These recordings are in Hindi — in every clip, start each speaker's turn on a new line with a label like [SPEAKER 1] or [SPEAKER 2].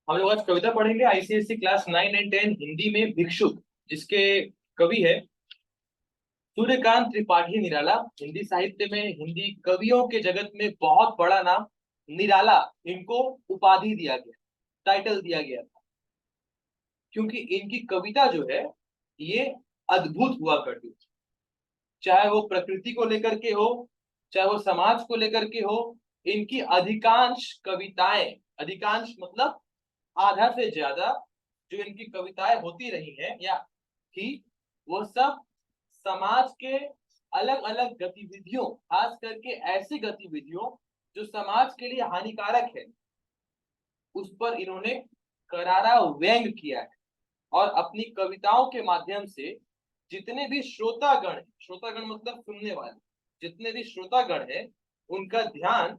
[SPEAKER 1] हम लोग आज कविता पढ़ेंगे आईसीएससी क्लास 9 और 10 हिंदी में भिक्षुक, जिसके कवि है सूर्यकांत त्रिपाठी निराला। हिंदी साहित्य में हिंदी कवियों के जगत में बहुत बड़ा नाम निराला, इनको उपाधि दिया गया, टाइटल दिया गया था, क्योंकि इनकी कविता जो है ये अद्भुत हुआ करती थी। चाहे वो प्रकृति को लेकर के हो, चाहे वो समाज को लेकर के हो, इनकी अधिकांश कविताएं, अधिकांश मतलब आधा से ज्यादा जो इनकी कविताएं होती रही हैं या थी, वो सब समाज के अलग अलग गतिविधियों, खास करके ऐसी गतिविधियों जो समाज के लिए हानिकारक है, उस पर इन्होंने करारा व्यंग किया है। और अपनी कविताओं के माध्यम से जितने भी श्रोतागण, श्रोतागण मतलब सुनने वाले, जितने भी श्रोतागण है, उनका ध्यान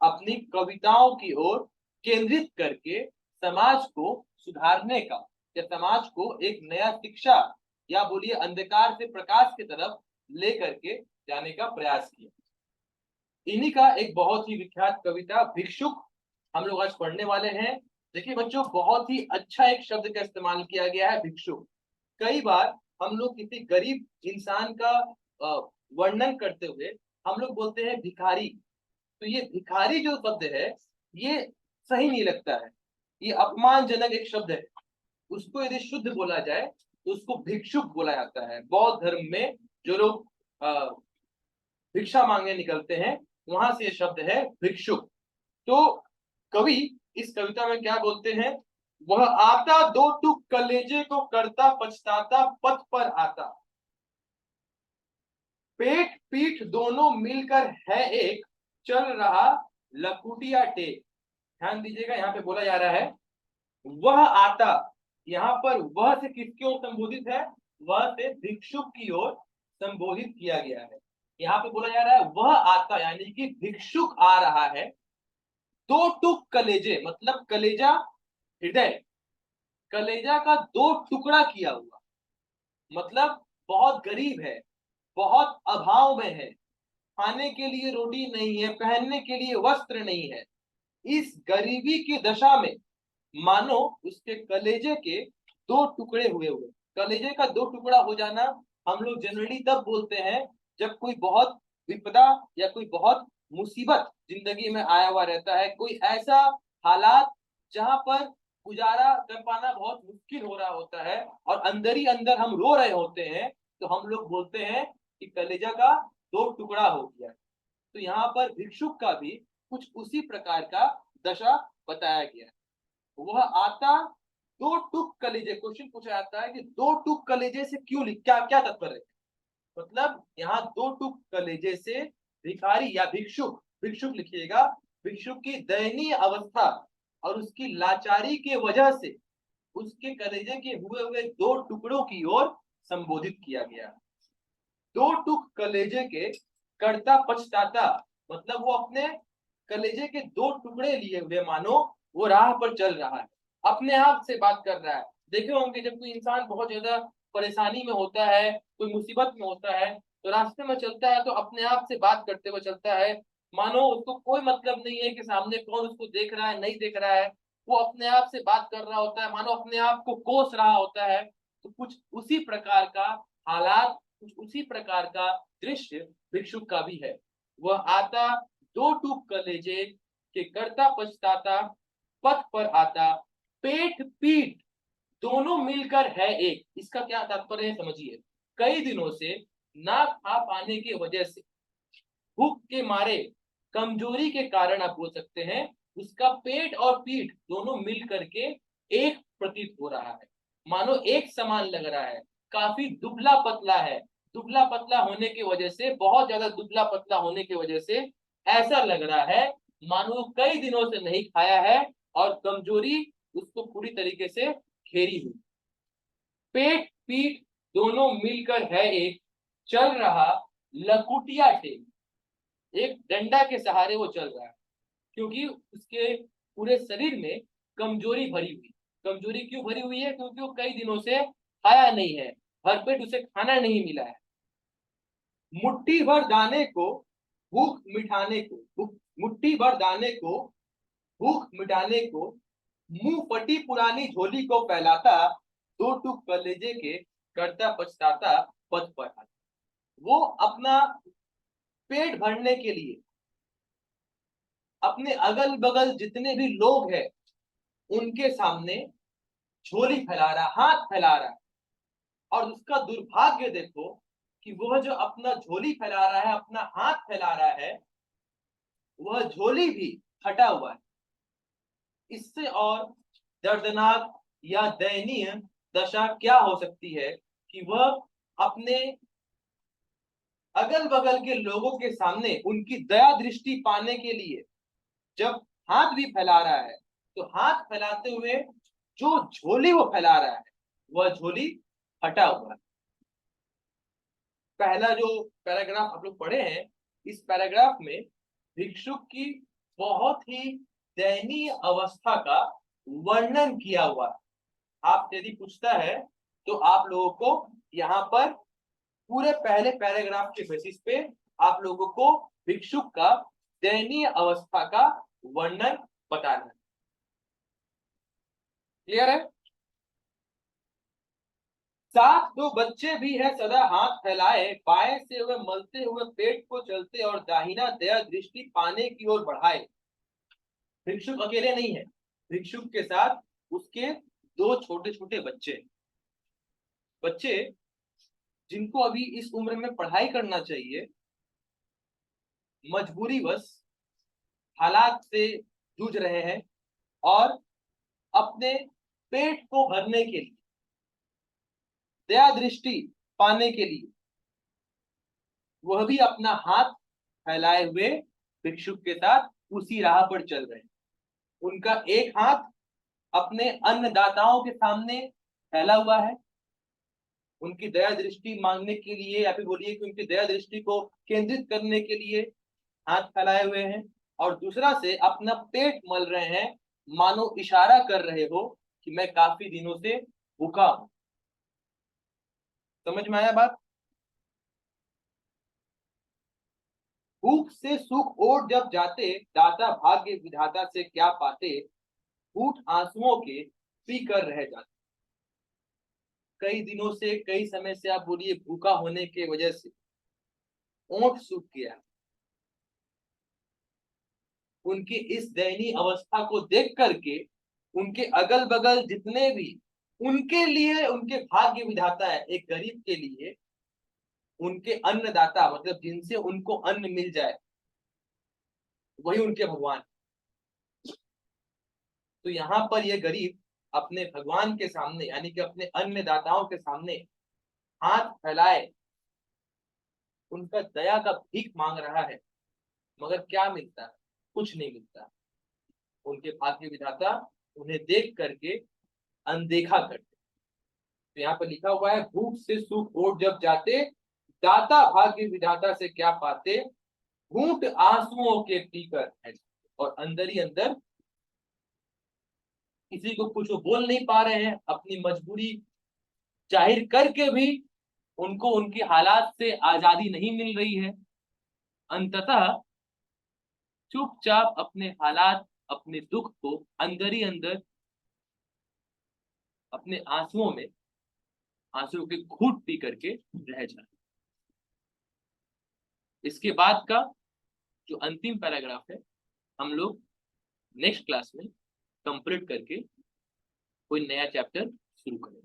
[SPEAKER 1] अपनी कविताओं की ओर केंद्रित करके समाज को सुधारने का, या समाज को एक नया शिक्षा या बोलिए अंधकार से प्रकाश की तरफ ले करके जाने का प्रयास किया। इन्हीं का एक बहुत ही विख्यात कविता भिक्षुक हम लोग आज पढ़ने वाले हैं। देखिए बच्चों, बहुत ही अच्छा एक शब्द का इस्तेमाल किया गया है, भिक्षुक। कई बार हम लोग किसी गरीब इंसान का वर्णन करते हुए हम लोग बोलते हैं भिखारी। तो ये भिखारी जो शब्द है, ये सही नहीं लगता है, ये अपमानजनक एक शब्द है। उसको यदि शुद्ध बोला जाए तो उसको भिक्षुक बोला जाता है। बौद्ध धर्म में जो लोग भिक्षा मांगने निकलते हैं, वहां से ये शब्द है भिक्षुक। तो कवि इस कविता में क्या बोलते हैं? वह आता दो टुक कलेजे को करता पछताता पथ पर आता, पेट पीठ दोनों मिलकर है एक, चल रहा लकुटिया टेक। ध्यान दीजिएगा, यहाँ पे बोला जा रहा है वह आता। यहाँ पर वह से किसकी ओर संबोधित है? वह से भिक्षुक की ओर संबोधित किया गया है। यहाँ पे बोला जा रहा है वह आता, यानी कि भिक्षुक आ रहा है। दो टुक कलेजे मतलब कलेजा, हृदय, कलेजा का दो टुकड़ा किया हुआ, मतलब बहुत गरीब है, बहुत अभाव में है, खाने के लिए रोटी नहीं है, पहनने के लिए वस्त्र नहीं है। इस गरीबी की दशा में मानो उसके कलेजे के दो टुकड़े हुए हुए। कलेजे का दो टुकड़ा हो जाना हम लोग जनरली तब बोलते हैं जब कोई बहुत विपदा या कोई बहुत मुसीबत जिंदगी में आया हुआ रहता है, कोई ऐसा हालात जहां पर गुजारा कर पाना बहुत मुश्किल हो रहा होता है और अंदर ही अंदर हम रो रहे होते हैं, तो हम लोग बोलते हैं कि कलेजा का दो टुकड़ा हो गया। तो यहाँ पर भिक्षुक का भी कुछ उसी प्रकार का दशा बताया गया है। वह आता दो टुक कलेजे, क्वेश्चन पूछा जाता है कि दो टुक कलेजे से क्यों लिख, क्या क्या तात्पर्य है? मतलब यहाँ दो टुक कलेजे से भिखारी या भिक्षुक, भिक्षुक लिखिएगा, भिक्षुक की दयनीय अवस्था और उसकी लाचारी के वजह से उसके कलेजे के हुए हुए दो टुकड़ों की ओर संबोधित किया गया। दो टुक कलेजे के करता पछताता, मतलब वो अपने कलेजे के दो टुकड़े लिए हुए मानो वो राह पर चल रहा है, अपने आप से बात कर रहा है। देखे होंगे जब कोई इंसान बहुत ज्यादा परेशानी में होता है, कोई मुसीबत में होता है, तो रास्ते में चलता है तो अपने आप से बात करते हुए चलता है, मानो उसको कोई मतलब नहीं है कि सामने कौन उसको देख रहा है नहीं देख रहा है। वो अपने आप से बात कर रहा होता है, मानो अपने आप को कोस रहा होता है। तो कुछ उसी प्रकार का हालात, कुछ उसी प्रकार का दृश्य भिक्षुक का भी है। वह आता दो टूक कलेजे के करता पछताता पथ पर आता, पेट पीठ दोनों मिलकर है एक। इसका क्या तात्पर्य है समझिए। कई दिनों से ना खा पाने की वजह से, भूख के मारे, कमजोरी के कारण आप बोल सकते हैं, उसका पेट और पीठ दोनों मिल करके एक प्रतीत हो रहा है, मानो एक समान लग रहा है। काफी दुबला पतला है, दुबला पतला होने की वजह से, बहुत ज्यादा दुबला पतला होने की वजह से ऐसा लग रहा है मानो कई दिनों से नहीं खाया है और कमजोरी उसको पूरी तरीके से घेरी हुई। पेट पीठ दोनों मिलकर है एक, चल रहा लकुटिया टेक, एक डंडा के सहारे वो चल रहा है, क्योंकि उसके पूरे शरीर में कमजोरी भरी हुई। कमजोरी क्यों भरी हुई है? क्योंकि वो कई दिनों से खाया नहीं है, भरपेट उसे खाना नहीं मिला है। मुट्ठी भर दाने को भूख मिटाने को, मुट्ठी भर दाने को भूख मिटाने को मुंह फटी पुरानी झोली को फैलाता, दो टूक कलेजे के करता पछताता पद पर आता। वो अपना पेट भरने के लिए अपने अगल बगल जितने भी लोग हैं उनके सामने झोली फैला रहा, हाथ फैला रहा है। और उसका दुर्भाग्य देखो कि वह जो अपना झोली फैला रहा है, अपना हाथ फैला रहा है, वह झोली भी फटा हुआ है। इससे और दर्दनाक या दयनीय दशा क्या हो सकती है कि वह अपने अगल बगल के लोगों के सामने उनकी दया दृष्टि पाने के लिए जब हाथ भी फैला रहा है, तो हाथ फैलाते हुए जो झोली वो फैला रहा है, वह झोली फटा हुआ है। पहला जो पैराग्राफ आप लोग पढ़े हैं, इस पैराग्राफ में भिक्षुक की बहुत ही दयनीय अवस्था का वर्णन किया हुआ है। आप यदि पूछता है तो आप लोगों को यहाँ पर पूरे पहले पैराग्राफ के बेसिस पे आप लोगों को भिक्षुक का दयनीय अवस्था का वर्णन बताना है। क्लियर है? साथ दो बच्चे भी है सदा हाथ फैलाए, बाएं से हुए मलते हुए पेट को चलते और दाहिना दया दृष्टि पाने की ओर बढ़ाए। भिक्षुक अकेले नहीं है, भिक्षुक के साथ उसके दो छोटे छोटे बच्चे बच्चे जिनको अभी इस उम्र में पढ़ाई करना चाहिए, मजबूरीवश हालात से जूझ रहे हैं और अपने पेट को भरने के लिए, दया दृष्टि पाने के लिए वह भी अपना हाथ फैलाए हुए भिक्षुक के साथ उसी राह पर चल रहे हैं। उनका एक हाथ अपने अन्नदाताओं के सामने फैला हुआ है, उनकी दया दृष्टि मांगने के लिए, या फिर बोलिए कि उनकी दया दृष्टि को केंद्रित करने के लिए हाथ फैलाए हुए हैं, और दूसरा से अपना पेट मल रहे हैं, मानो इशारा कर रहे हो कि मैं काफी दिनों से भूखा हूं। समझ में आया बात? भूख से सुख ओट जब जाते, दाता भाग्य विधाता से क्या पाते, फूट आंसुओं के पी कर रह जाते। कई दिनों से, कई समय से आप बोलिए भूखा होने के वजह से ओंठ सूख गया। उनकी इस दयनीय अवस्था को देख करके उनके अगल बगल जितने भी उनके लिए उनके भाग्य विधाता है, एक गरीब के लिए उनके अन्नदाता, मतलब जिनसे उनको अन्न मिल जाए, वही उनके भगवान। तो यहाँ पर ये गरीब अपने भगवान के सामने, यानी कि अपने अन्नदाताओं के सामने हाथ फैलाए उनका दया का भीख मांग रहा है, मगर क्या मिलता है? कुछ नहीं मिलता। उनके भाग्य विधाता उन्हें देख करके अनदेखा करते। तो यहाँ पर लिखा हुआ है, भूख से सुख ओट जब जाते, दाता भाग्य विधाता से क्या पाते, घूंट आंसुओं के पीकर है। और अंदर ही अंदर किसी को कुछ वो बोल नहीं पा रहे हैं, अपनी मजबूरी जाहिर करके भी उनको उनके हालात से आजादी नहीं मिल रही है। अंततः चुपचाप अपने हालात, अपने दुख को अंदर ही अंदर अपने आंसुओं में, आंसुओं के घूंट पी करके रह जाए। इसके बाद का जो अंतिम पैराग्राफ है, हम लोग नेक्स्ट क्लास में कंप्लीट करके कोई नया चैप्टर शुरू करेंगे।